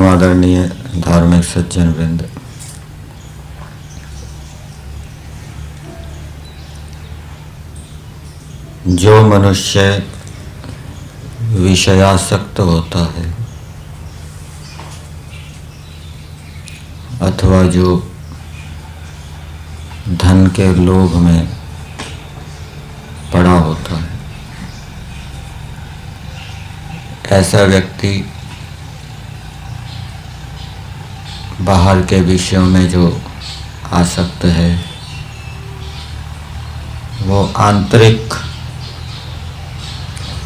परमादरणीय धार्मिक सज्जन वृंद, जो मनुष्य विषयासक्त होता है अथवा जो धन के लोभ में पड़ा होता है, ऐसा व्यक्ति बाहर के विषयों में जो आसक्त है वो आंतरिक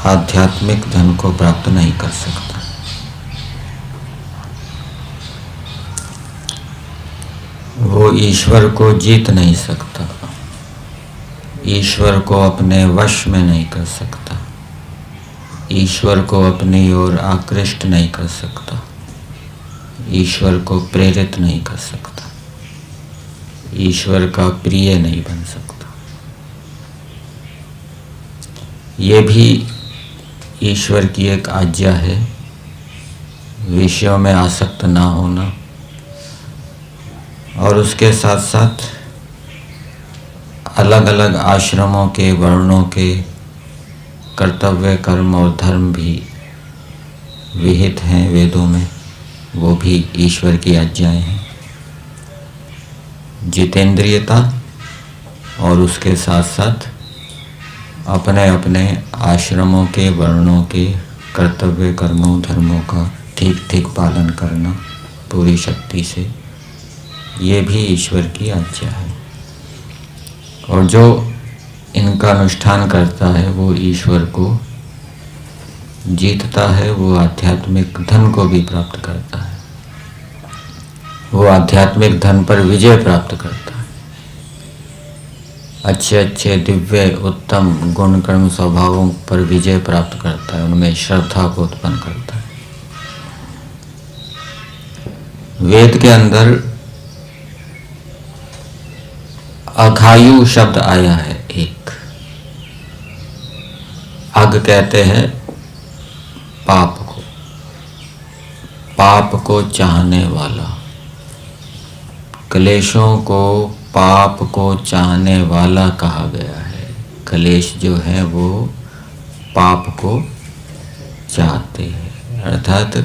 आध्यात्मिक धन को प्राप्त नहीं कर सकता। वो ईश्वर को जीत नहीं सकता, ईश्वर को अपने वश में नहीं कर सकता, ईश्वर को अपनी ओर आकृष्ट नहीं कर सकता, ईश्वर को प्रेरित नहीं कर सकता, ईश्वर का प्रिय नहीं बन सकता। ये भी ईश्वर की एक आज्ञा है, विषयों में आसक्त ना होना, और उसके साथ साथ अलग अलग आश्रमों के वर्णों के कर्तव्य कर्म और धर्म भी विहित हैं वेदों में, वो भी ईश्वर की आज्ञाएं हैं। जितेंद्रियता और उसके साथ साथ अपने अपने आश्रमों के वर्णों के कर्तव्य कर्मों धर्मों का ठीक ठीक पालन करना पूरी शक्ति से, ये भी ईश्वर की आज्ञा है। और जो इनका अनुष्ठान करता है वो ईश्वर को जीतता है, वो आध्यात्मिक धन को भी प्राप्त करता है, वो आध्यात्मिक धन पर विजय प्राप्त करता है, अच्छे अच्छे दिव्य उत्तम गुण कर्म स्वभावों पर विजय प्राप्त करता है, उनमें श्रद्धा को उत्पन्न करता है। वेद के अंदर अघायु शब्द आया है। एक अग कहते हैं पाप को, पाप को चाहने वाला, क्लेशों को पाप को चाहने वाला कहा गया है। क्लेश जो है वो पाप को चाहते हैं, अर्थात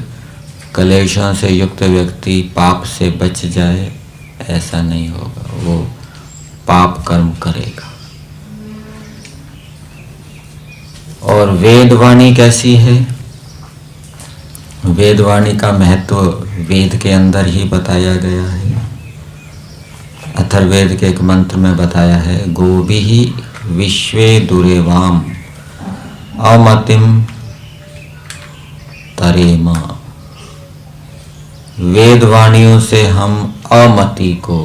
क्लेशों से युक्त व्यक्ति पाप से बच जाए ऐसा नहीं होगा, वो पाप कर्म करेगा। और वेदवाणी कैसी है? वेदवाणी का महत्व वेद के अंदर ही बताया गया है। अथर्ववेद के एक मंत्र में बताया है, गोभिः विश्वे दुरेवाम अमतिम तरेमा। वेदवाणियों से हम अमति को,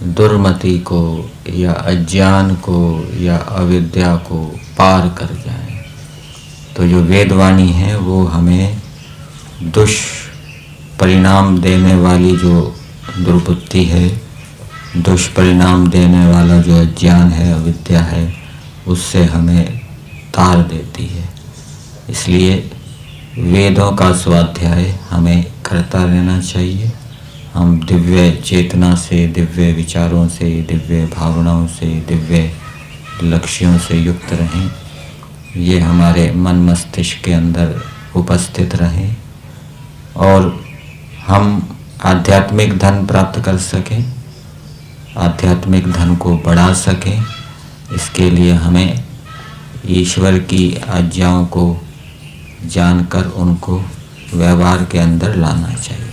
दुर्मति को या अज्ञान को या अविद्या को पार कर जाएं। तो जो वेदवाणी है वो हमें दुष्परिणाम देने वाली जो दुर्बुद्धि है, दुष्परिणाम देने वाला जो अज्ञान है, अविद्या है, उससे हमें तार देती है। इसलिए वेदों का स्वाध्याय हमें करता रहना चाहिए। हम दिव्य चेतना से, दिव्य विचारों से, दिव्य भावनाओं से, दिव्य लक्ष्यों से युक्त रहें। ये हमारे मन मस्तिष्क के अंदर उपस्थित रहें और हम आध्यात्मिक धन प्राप्त कर सकें, आध्यात्मिक धन को बढ़ा सकें। इसके लिए हमें ईश्वर की आज्ञाओं को जानकर उनको व्यवहार के अंदर लाना चाहिए।